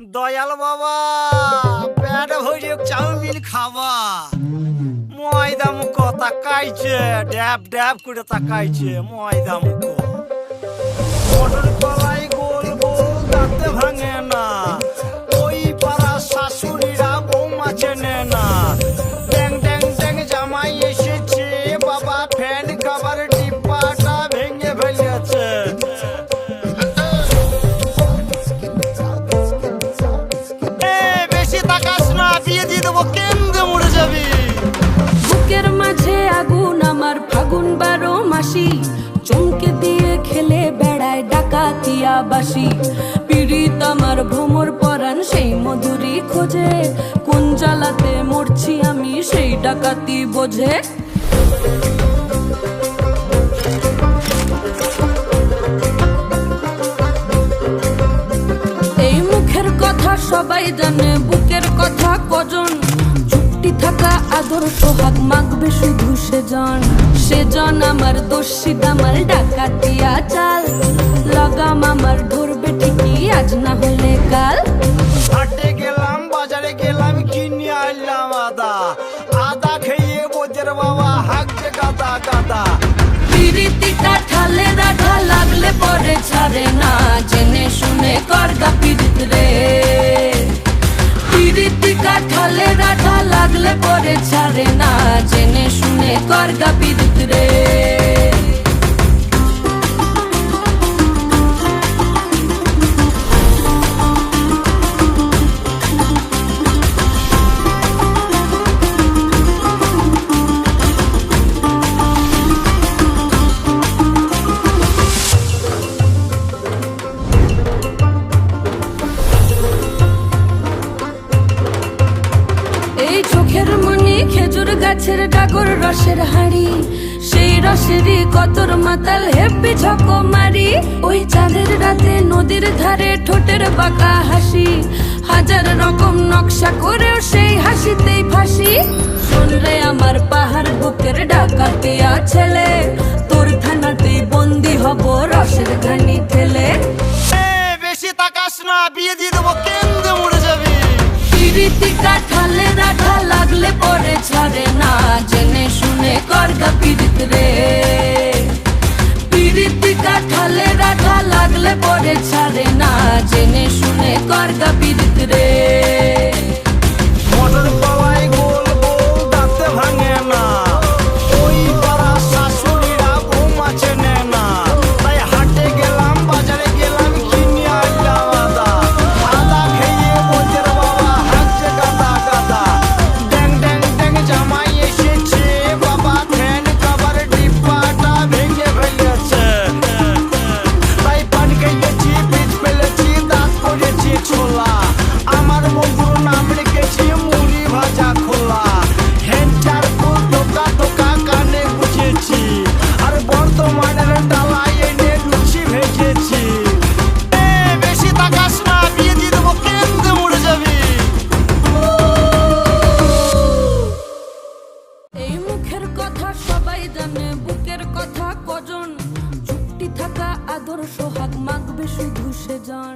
দয়াল বাবা পেট ভরে চাউমিন খাওয়া ময়দা মুখ তাকাইছে ড্যাব ড্যাব করে তাকাইছে ময়দা মুখ মটর কলাই গোল গোল তাতে ভাঙে না ওই পাড়া শাশুড়িরা বৌমা চেনে না ড্যাং ড্যাং ড্যাং জামাই এসেছে বাবা ফ্যান খাবার ডিব্বাটা ভেঙে ফেলেছে বুকের মাঝে আগুন আমার ফাগুন 12 মাসি চমকে দিয়ে খেলে বেড়ায় ডাকাতিয়া বাসি পীড়িত আমার ভ্রমর পরাণ সেই মধুরী খোঁজে কোন জ্বালাতে মরছি আমি সেই ডাকাতি বোঝে এই মুখের কথা সবাই জানে বুকের কথা কজন থাকা আদর সোহাগ মাগবে শুধু সেজন আমার দোষী দামাল ডাকাতিয়া চাল লাগাম আমার ধরবে ঠিকই আজ না হলে কাল হাটে গেলাম বাজারে গেলাম কিনে আনলাম আদা আদা খেয়ে বোঝের বাবা হাঁকছে গাদা গাদা পিরিতি কাঠালে রাখা লাগলে পরে ছাড়ে না জেনে শুনে করগা পিরিত রে পিরিতি কাঠালে রাখা লাগলে পরে ছাড়ে না জেনে শুনে করগা পিরিত রে চোখের মনি খেজুর গাছের ডাগর রসের হাড়ি সেই রসেরই কতর মাতাল হেপি ঝকো মারি ওই চাঁদের রাতে নদীর ধারে ঠোঁটের বাঁকা হাসি হাজার রকম নকশা করেও সেই হাসিতেই ফাঁসি শুনলে আমার পাহাড় বুকের ডাকাতিয়া ছেলে তোর থানাতেই বন্দি হব রসের ঘানি ঠেলে বেশি তাকাস না বিয়ে দিয়ে দেবো কেন্দ্রে মরে যাবি পিরিতি কাঠালে রাখা লাগলে পরে ছাড়ে না জেনে শুনে করগা পিরিত রে পিরিতি কাঠালে রাখা লাগলে পরে ছাড়ে না জেনে শুনে করগা পিরিত রে মটর কলাই গোল গোল দাঁতে ভাঙে না ওই পাড়া শাশুড়িরা বৌমা চেনে না তাই হাটে গেলাম বাজারে গেলাম কিনে আনলাম আদা আদা খেয়ে বোঝের বাবা হাঁকছে গাদা গাদা ড্যাং ড্যাং ড্যাং জামাই এসেছে বাবা ফ্যান খাবার ডিব্বাটা ভেঙে ফেলেছে তাই পান খেয়েছি পিচ ফেলেছি দাঁত করেছি ছোলা আমার বন্ধুর নাম লিখেছি মুড়ি ভাজা খোলা হ্যান্ডচার ফুল টোকা টোকা কানে গুছেছি আর বর্তমানের ডালায় এনে লুচি ভেজেছি বেশি তাকাস না বিয়ে দিয়ে দেবো কেন্দ্রে মরে যাবি এই মুখের কথা সবাই জানে বুকের কথা কজন চুক্তি থাকা আদর সোহাগ মাগবে শুধু সেজন